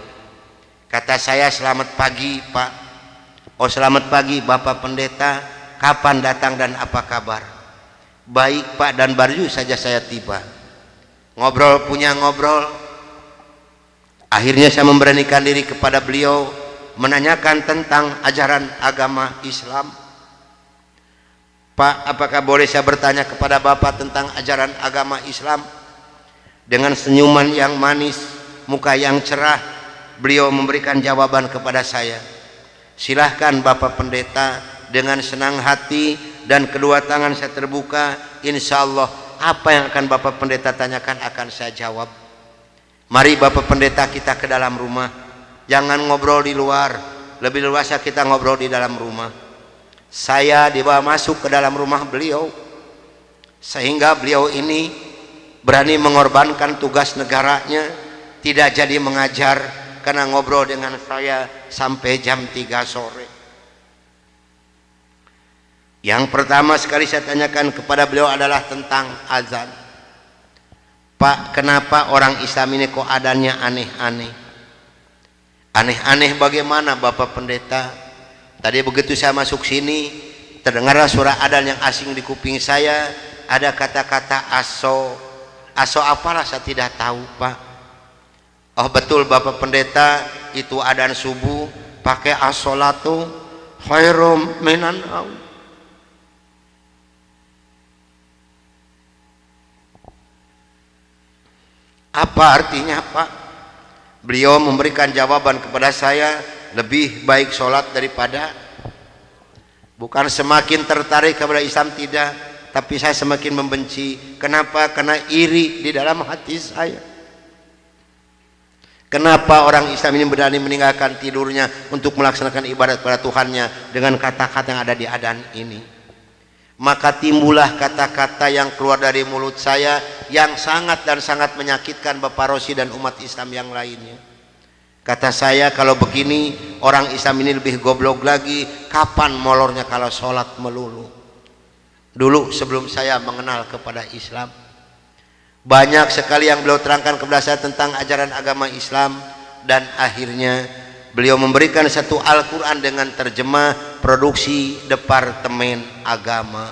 Kata saya, "Selamat pagi, Pak." "Oh, selamat pagi, Bapak Pendeta. Kapan datang dan apa kabar?" "Baik, Pak, dan baru saja saya tiba." Ngobrol punya ngobrol. Akhirnya saya memberanikan diri kepada beliau menanyakan tentang ajaran agama Islam. "Pak, apakah boleh saya bertanya kepada Bapak tentang ajaran agama Islam?" Dengan senyuman yang manis, muka yang cerah, beliau memberikan jawaban kepada saya. "Silahkan Bapak Pendeta." Dengan senang hati dan kedua tangan saya terbuka, insya Allah apa yang akan Bapak Pendeta tanyakan akan saya jawab. Mari Bapak Pendeta kita ke dalam rumah, jangan ngobrol di luar, lebih luasa kita ngobrol di dalam rumah. Saya dibawa masuk ke dalam rumah beliau, sehingga beliau ini berani mengorbankan tugas negaranya, tidak jadi mengajar karena ngobrol dengan saya sampai jam 3 sore. Yang pertama sekali saya tanyakan kepada beliau adalah tentang azan. "Pak, kenapa orang Islam ini kok adanya aneh-aneh?" "Aneh-aneh bagaimana Bapak Pendeta?" "Tadi begitu saya masuk sini, terdengarlah suara adzan yang asing di kuping saya, ada kata-kata aso. Aso apalah saya tidak tahu, Pak." "Oh, betul Bapak Pendeta, itu adzan subuh pakai as-sholatu khairum minan naum." "Apa artinya, Pak?" Beliau memberikan jawaban kepada saya, "Lebih baik sholat daripada..." Bukan semakin tertarik kepada Islam, tidak, tapi saya semakin membenci. Kenapa? Karena iri di dalam hati saya. Kenapa orang Islam ini berani meninggalkan tidurnya untuk melaksanakan ibadat pada Tuhannya dengan kata-kata yang ada di adzan ini? Maka timbullah kata-kata yang keluar dari mulut saya yang sangat dan sangat menyakitkan Bapak Rosi dan umat Islam yang lainnya. Kata saya, "Kalau begini orang Islam ini lebih goblok lagi, kapan molornya kalau sholat melulu?" Dulu sebelum saya mengenal kepada Islam, banyak sekali yang beliau terangkan kepada saya tentang ajaran agama Islam, dan akhirnya beliau memberikan satu Al-Quran dengan terjemah produksi Departemen Agama.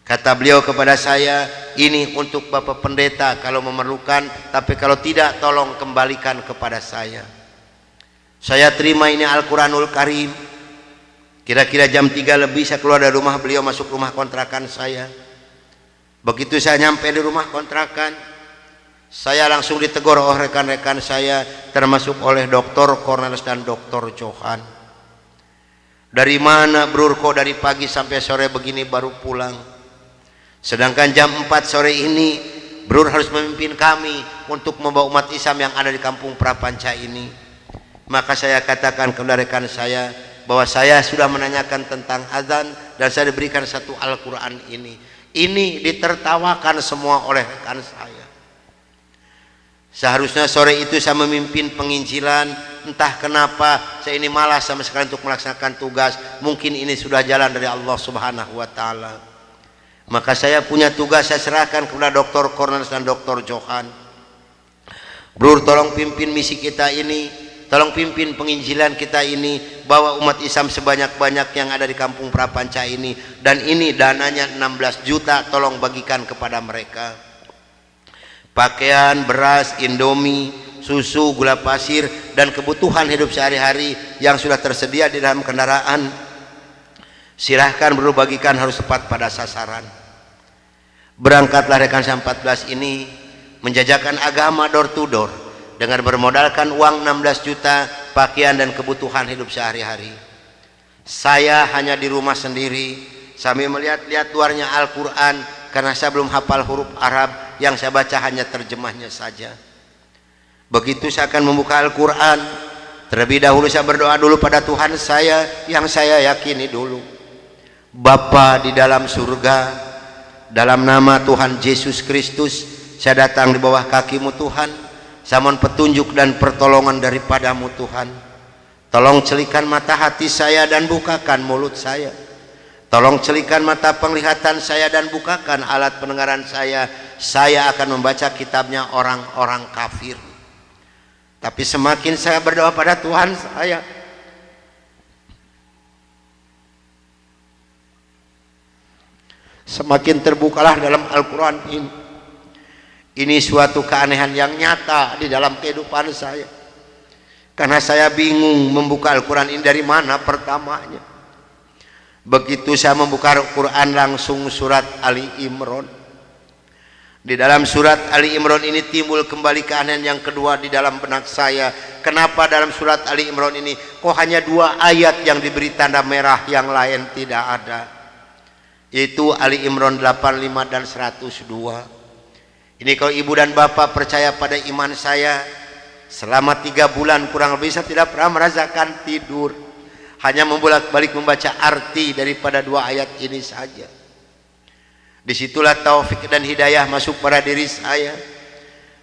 Kata beliau kepada saya, "Ini untuk Bapak Pendeta kalau memerlukan, tapi kalau tidak tolong kembalikan kepada saya." Saya terima ini Al-Quranul Karim. Kira-kira jam 3 lebih saya keluar dari rumah beliau, masuk rumah kontrakan saya. Begitu saya nyampe di rumah kontrakan, saya langsung ditegur oleh rekan-rekan saya, termasuk oleh Dr. Cornelis dan Dr. Johan. "Dari mana Brur, kok dari pagi sampai sore begini baru pulang? Sedangkan jam 4 sore ini Brur harus memimpin kami untuk membawa umat Islam yang ada di kampung Prapanca ini." Maka saya katakan kepada rekan saya bahwa saya sudah menanyakan tentang azan dan saya diberikan satu Al-Quran ini. Ini ditertawakan semua oleh rekan saya. Seharusnya sore itu saya memimpin penginjilan, entah kenapa saya ini malas sama sekali untuk melaksanakan tugas. Mungkin ini sudah jalan dari Allah Subhanahu wa Ta'ala. Maka saya punya tugas, saya serahkan kepada Dr. Cornelis dan Dr. Johan. "Brur, tolong pimpin misi kita ini, tolong pimpin penginjilan kita ini, bawa umat Islam sebanyak-banyak yang ada di kampung Prapanca ini, dan ini dananya 16 juta, tolong bagikan kepada mereka. Pakaian, beras, indomie, susu, gula pasir, dan kebutuhan hidup sehari-hari yang sudah tersedia di dalam kendaraan. Silahkan Bro bagikan, harus tepat pada sasaran." Berangkatlah rekan saya 14 ini menjajakan agama door to door dengan bermodalkan uang 16 juta, pakaian dan kebutuhan hidup sehari-hari. Saya hanya di rumah sendiri sambil melihat-lihat luarnya Al-Quran, karena saya belum hafal huruf Arab, yang saya baca hanya terjemahnya saja. Begitu saya akan membuka Al-Quran, terlebih dahulu saya berdoa dulu pada Tuhan saya yang saya yakini dulu. "Bapa di dalam surga, dalam nama Tuhan Yesus Kristus, saya datang di bawah kakimu Tuhan. Saya mohon petunjuk dan pertolongan daripadamu Tuhan. Tolong celikan mata hati saya dan bukakan mulut saya. Tolong celikan mata penglihatan saya dan bukakan alat pendengaran saya. Saya akan membaca kitabnya orang-orang kafir. Tapi semakin saya berdoa pada Tuhan saya, semakin terbukalah dalam Al-Quran ini. Ini suatu keanehan yang nyata di dalam kehidupan saya. Karena saya bingung membuka Al-Quran ini dari mana pertamanya. Begitu saya membuka Al-Quran langsung surat Ali Imran. Di dalam surat Ali Imran ini timbul kembali keanehan yang kedua di dalam benak saya. Kenapa dalam surat Ali Imran ini kok hanya 2 ayat yang diberi tanda merah, yang lain tidak ada? Yaitu Ali Imran 85 dan 102. Ini kalau ibu dan bapak percaya pada iman saya, selama 3 bulan kurang lebih saya tidak pernah merasakan tidur. Hanya membolak-balik membaca arti daripada 2 ayat ini saja. Disitulah taufik dan hidayah masuk pada diri saya.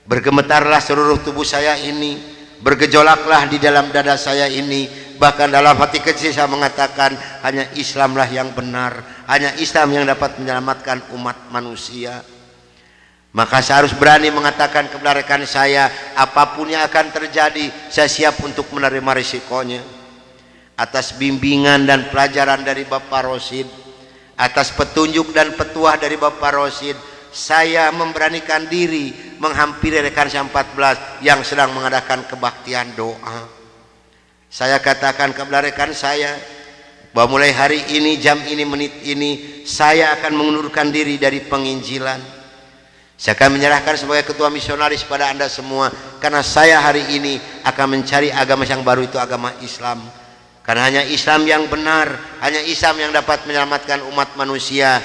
Bergemetarlah seluruh tubuh saya ini, bergejolaklah di dalam dada saya ini. Bahkan dalam hati kecil saya mengatakan, hanya Islamlah yang benar, hanya Islam yang dapat menyelamatkan umat manusia. Maka saya harus berani mengatakan kepada rekan saya, apapun yang akan terjadi, saya siap untuk menerima risikonya. Atas bimbingan dan pelajaran dari Bapak Rosid, atas petunjuk dan petuah dari Bapak Rosid, saya memberanikan diri menghampiri rekan saya 14 yang sedang mengadakan kebaktian doa. Saya katakan kepada rekan saya bahwa mulai hari ini, jam ini, menit ini, saya akan mengundurkan diri dari penginjilan. Saya akan menyerahkan sebagai ketua misionaris pada Anda semua, karena saya hari ini akan mencari agama yang baru, itu agama Islam. Karena hanya Islam yang benar, hanya Islam yang dapat menyelamatkan umat manusia.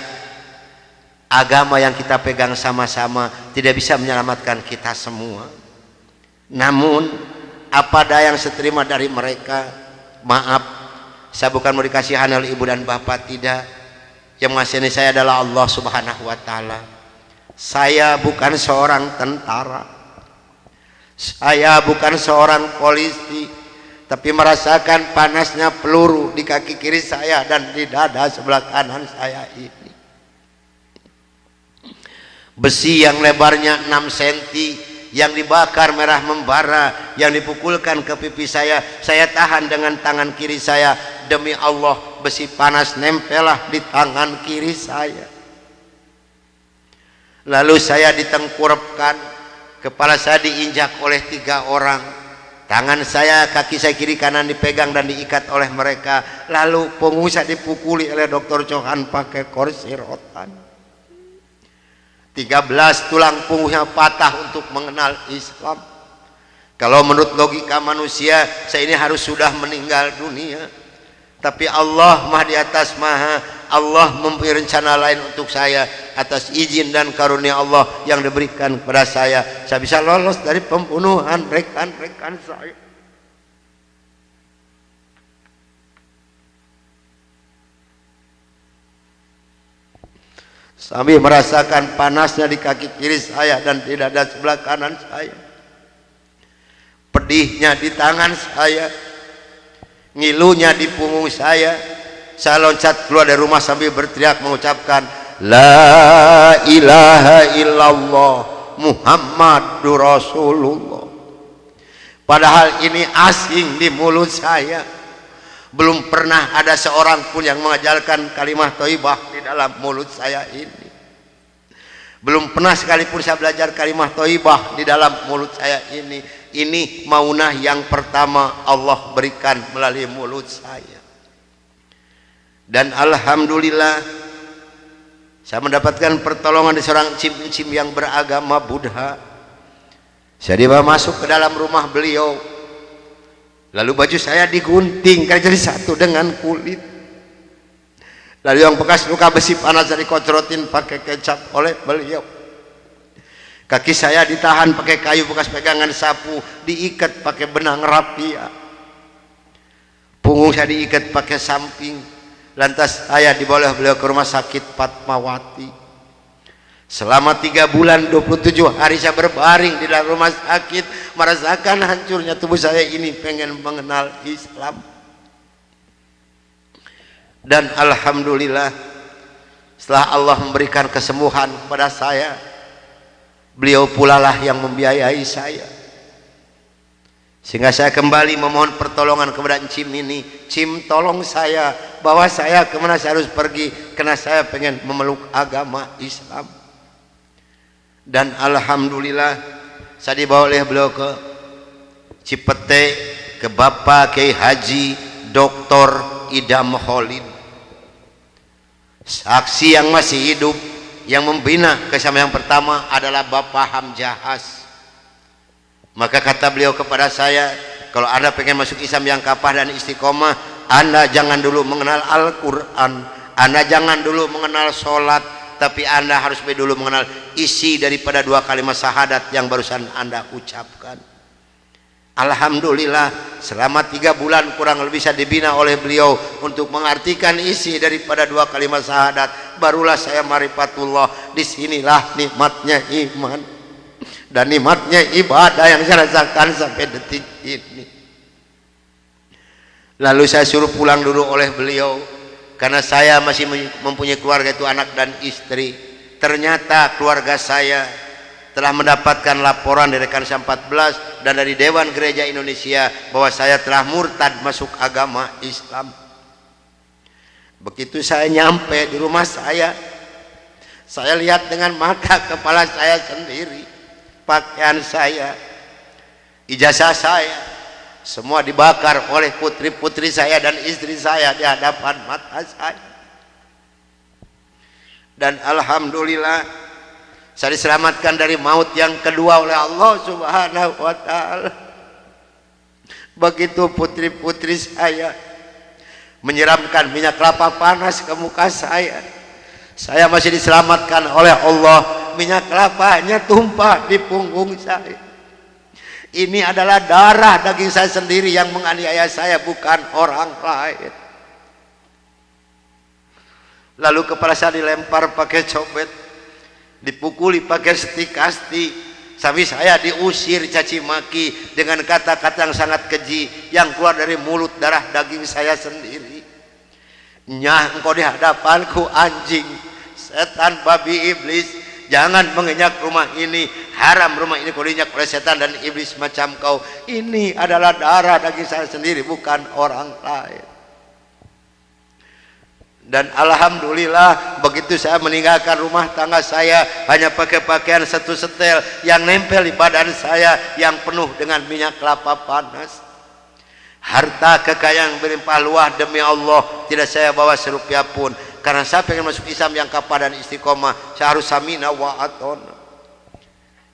Agama yang kita pegang sama-sama tidak bisa menyelamatkan kita semua. Namun apa daya yang saya terima dari mereka, maaf, saya bukan mau dikasihan oleh ibu dan bapak, tidak. Yang mengasihani saya adalah Allah Subhanahu wa Ta'ala. Saya bukan seorang tentara, saya bukan seorang polisi, tapi merasakan panasnya peluru di kaki kiri saya dan di dada sebelah kanan saya ini. Besi yang lebarnya 6 cm yang dibakar merah membara, yang dipukulkan ke pipi saya tahan dengan tangan kiri saya. Demi Allah, besi panas nempelah di tangan kiri saya. Lalu saya ditengkurapkan, kepala saya diinjak oleh 3 orang. Tangan saya, kaki saya kiri kanan dipegang dan diikat oleh mereka. Lalu punggung saya dipukuli oleh Dr. Johan pakai kursi rotan. 13 tulang punggungnya patah untuk mengenal Islam. Kalau menurut logika manusia, saya ini harus sudah meninggal dunia. Tapi Allah Maha di atas Maha, Allah mempunyai rencana lain untuk saya. Atas izin dan karunia Allah yang diberikan kepada saya bisa lolos dari pembunuhan rekan-rekan saya. Sambil merasakan panasnya di kaki kiri saya dan di dada sebelah kanan saya, pedihnya di tangan saya, ngilunya di punggung saya loncat keluar dari rumah sambil berteriak mengucapkan La ilaha illallah Muhammadur Rasulullah. Padahal ini asing di mulut saya. Belum pernah ada seorang pun yang mengajarkan kalimat thayyibah di dalam mulut saya ini. Belum pernah sekalipun saya belajar kalimat thayyibah di dalam mulut saya ini. Ini maunah yang pertama Allah berikan melalui mulut saya. Dan alhamdulillah saya mendapatkan pertolongan dari seorang cim-cim yang beragama Buddha. Saya dibawa masuk ke dalam rumah beliau. Lalu baju saya digunting karena jadi satu dengan kulit. Lalu yang bekas luka besi panas dari dikocrotin pakai kecap oleh beliau. Kaki saya ditahan pakai kayu bekas pegangan sapu, diikat pakai benang rapia. Punggung saya diikat pakai samping. Lantas saya dibawa beliau ke rumah sakit Fatmawati. Selama 3 bulan 27 hari saya berbaring di dalam rumah sakit, merasakan hancurnya tubuh saya ini, pengen mengenal Islam. Dan alhamdulillah setelah Allah memberikan kesembuhan kepada saya, beliau pula lah yang membiayai saya, sehingga saya kembali memohon pertolongan kepada Cim ini. Cim, tolong saya, bawa saya kemana saya harus pergi, karena saya pengen memeluk agama Islam. Dan alhamdulillah saya dibawa oleh beliau ke Cipete, ke Bapak Kiai Haji Dr. Idam Khalid, saksi yang masih hidup. Yang membina kesama yang pertama adalah Bapak Hamjahas. Maka kata beliau kepada saya, kalau Anda pengen masuk Islam yang kapah dan istiqomah, Anda jangan dulu mengenal Al-Quran, Anda jangan dulu mengenal sholat, tapi Anda harus dulu mengenal isi daripada dua kalimat syahadat yang barusan Anda ucapkan. Alhamdulillah selama 3 bulan kurang lebih saya dibina oleh beliau untuk mengartikan isi daripada dua kalimat syahadat. Barulah saya marifatullah. Disinilah nikmatnya iman dan nikmatnya ibadah yang saya rasakan sampai detik ini. Lalu saya suruh pulang dulu oleh beliau, karena saya masih mempunyai keluarga, itu anak dan istri. Ternyata keluarga saya telah mendapatkan laporan dari Kansa 14 dan dari Dewan Gereja Indonesia bahwa saya telah murtad masuk agama Islam. Begitu saya nyampe di rumah saya lihat dengan mata kepala saya sendiri, pakaian saya, ijazah saya, semua dibakar oleh putri-putri saya dan istri saya di hadapan mata saya. Dan alhamdulillah saya diselamatkan dari maut yang kedua oleh Allah Subhanahu wa ta'ala. Begitu putri-putri saya menyiramkan minyak kelapa panas ke muka saya masih diselamatkan oleh Allah. Minyak kelapanya tumpah di punggung saya. Ini adalah darah daging saya sendiri yang menganiaya saya, bukan orang lain. Lalu kepala saya dilempar pakai cobek, dipukuli pakai setikasti, sampai saya diusir caci maki dengan kata-kata yang sangat keji yang keluar dari mulut darah daging saya sendiri. Nyah, engkau di hadapanku anjing, setan, babi, iblis, jangan menginjak rumah ini, haram rumah ini kau diinjak oleh setan dan iblis macam kau. Ini adalah darah daging saya sendiri, bukan orang lain. Dan alhamdulillah begitu saya meninggalkan rumah tangga saya, hanya pakai pakaian satu setel yang nempel di badan saya yang penuh dengan minyak kelapa panas. Harta kekayaan berlimpah luah demi Allah tidak saya bawa serupiah pun, karena saya pengen masuk Islam yang kapah dan istiqomah. Saya harus samina wa atona.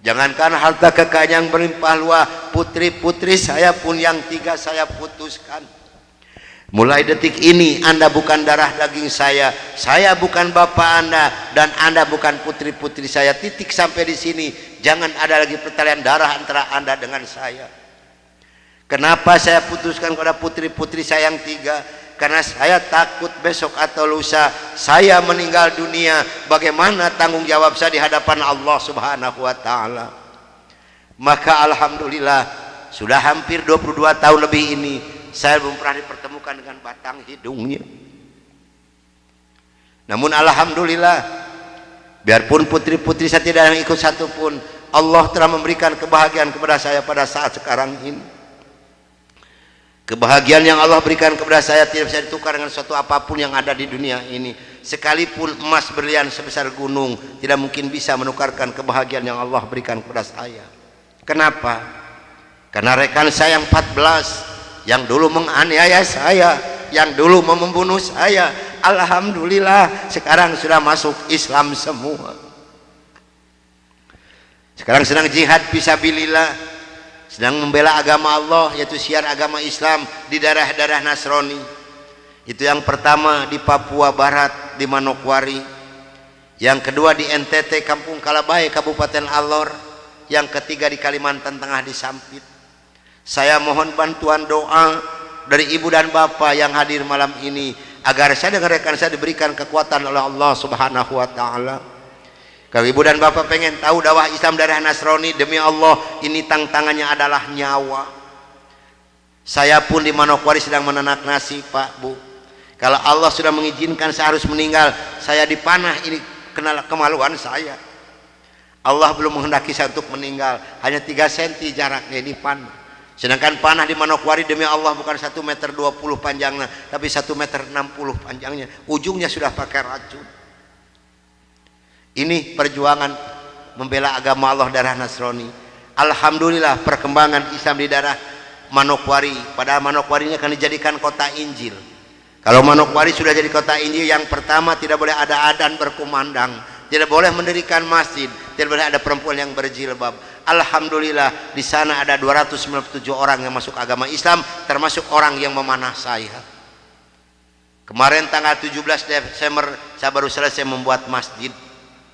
Jangankan harta kekayaan yang berlimpah luah, putri-putri saya pun yang 3 saya putuskan. Mulai detik ini Anda bukan darah daging saya bukan bapak Anda, dan Anda bukan putri-putri saya. Titik sampai di sini. Jangan ada lagi pertalian darah antara Anda dengan saya. Kenapa saya putuskan kepada putri-putri saya yang 3? Karena saya takut besok atau lusa saya meninggal dunia, bagaimana tanggung jawab saya di hadapan Allah Subhanahu wa ta'ala. Maka alhamdulillah sudah hampir 22 tahun lebih ini saya belum pernah dipertemukan dengan batang hidungnya. Namun alhamdulillah, biarpun putri-putri saya tidak yang ikut satupun, Allah telah memberikan kebahagiaan kepada saya pada saat sekarang ini. Kebahagiaan yang Allah berikan kepada saya tidak bisa ditukar dengan sesuatu apapun yang ada di dunia ini. Sekalipun emas berlian sebesar gunung tidak mungkin bisa menukarkan kebahagiaan yang Allah berikan kepada saya. Kenapa? Karena rekan saya yang 14 yang dulu menganiaya saya, yang dulu mau membunuh saya, alhamdulillah sekarang sudah masuk Islam semua. Sekarang sedang jihad fisabilillah, sedang membela agama Allah, yaitu syiar agama Islam di daerah-daerah Nasrani. Itu yang pertama di Papua Barat di Manokwari, yang kedua di NTT Kampung Kalabai Kabupaten Alor, yang ketiga di Kalimantan Tengah di Sampit. Saya mohon bantuan doa dari ibu dan bapak yang hadir malam ini agar saya dengan rekan saya diberikan kekuatan oleh Allah Subhanahu wa ta'ala. Kalau ibu dan bapak pengen tahu dakwah Islam daerah Nasrani, demi Allah ini tantangannya adalah nyawa. Saya pun di Manokwari sedang menanak nasi, Pak Bu. Kalau Allah sudah mengizinkan saya harus meninggal, saya dipanah, ini kenal kemaluan saya. Allah belum menghendaki saya untuk meninggal, hanya 3 cm jaraknya ini panah. Sedangkan panah di Manokwari demi Allah bukan 1,20 meter panjangnya, tapi 1,60 meter panjangnya. Ujungnya sudah pakai racun. Ini perjuangan membela agama Allah darah Nasrani. Alhamdulillah perkembangan Islam di daerah Manokwari. Padahal Manokwari ini akan dijadikan kota Injil. Kalau Manokwari sudah jadi kota Injil, yang pertama tidak boleh ada adzan berkumandang, tidak boleh mendirikan masjid, tidak boleh ada perempuan yang berjilbab. Alhamdulillah di sana ada 297 orang yang masuk agama Islam, termasuk orang yang memanah saya. Kemarin tanggal 17 Desember saya baru selesai membuat masjid.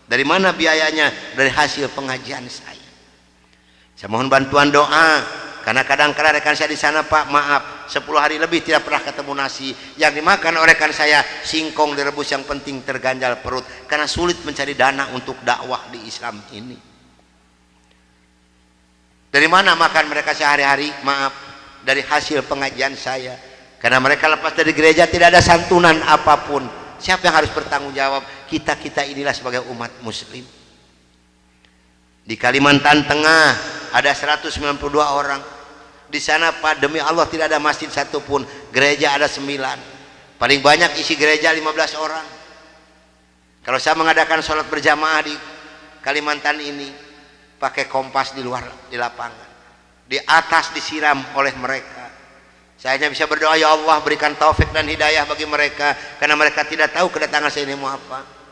Dari mana biayanya? Dari hasil pengajian saya. Saya mohon bantuan doa, karena kadang-kadang rekan saya di sana, Pak, maaf, 10 hari lebih tidak pernah ketemu nasi. Yang dimakan oleh rekan saya singkong direbus, yang penting terganjal perut, karena sulit mencari dana untuk dakwah di Islam ini. Dari mana makan mereka sehari-hari? Maaf, dari hasil pengajian saya. Karena mereka lepas dari gereja tidak ada santunan apapun. Siapa yang harus bertanggung jawab? Kita inilah sebagai umat muslim. Di Kalimantan Tengah ada 192 orang. Di sana, Pak, demi Allah tidak ada masjid satupun. Gereja ada 9. Paling banyak isi gereja 15 orang. Kalau saya mengadakan sholat berjamaah di Kalimantan ini, pakai kompas di luar, di lapangan, di atas disiram oleh mereka. Saya hanya bisa berdoa, ya Allah berikan taufik dan hidayah bagi mereka, karena mereka tidak tahu kedatangan saya ini mau apa.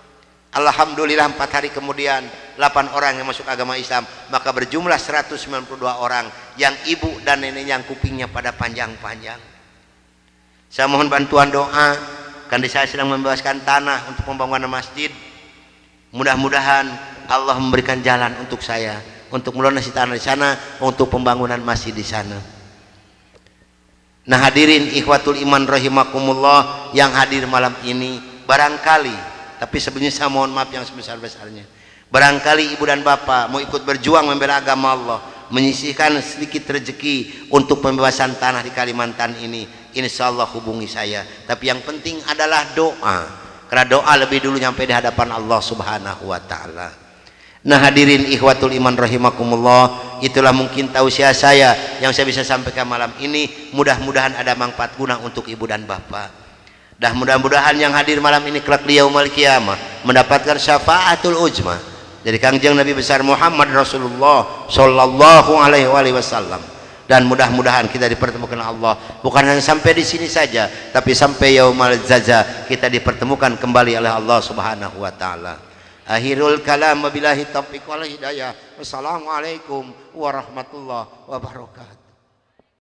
Alhamdulillah 4 hari kemudian 8 orang yang masuk agama Islam, maka berjumlah 192 orang yang ibu dan neneknya yang kupingnya pada panjang-panjang. Saya mohon bantuan doa, karena saya sedang membebaskan tanah untuk pembangunan masjid. Mudah-mudahan Allah memberikan jalan untuk saya untuk melunasi tanah di sana, untuk pembangunan masjid di sana. Nah, hadirin ikhwatul iman rahimakumullah yang hadir malam ini, barangkali, tapi sebenarnya saya mohon maaf yang sebesar-besarnya, barangkali ibu dan bapak mau ikut berjuang membela agama Allah, menyisihkan sedikit rezeki untuk pembebasan tanah di Kalimantan ini, insya Allah hubungi saya. Tapi yang penting adalah doa, karena doa lebih dulu nyampe di hadapan Allah subhanahu wa ta'ala. Nah, hadirin ikhwatul iman rahimakumullah, itulah mungkin tausiah saya yang saya bisa sampaikan malam ini. Mudah-mudahan ada manfaat guna untuk ibu dan bapak. Dan mudah-mudahan yang hadir malam ini kelak di yaumul qiyamah mendapatkan syafaatul ujma dari Kangjeng Nabi besar Muhammad Rasulullah sallallahu alaihi wasallam. Dan mudah-mudahan kita dipertemukan Allah bukan hanya sampai di sini saja, tapi sampai yaumul jaza kita dipertemukan kembali oleh Allah subhanahu wa ta'ala. Akhirul kalam, wabillahi taufiq wal hidayah. Wassalamualaikum warahmatullahi wabarakatuh.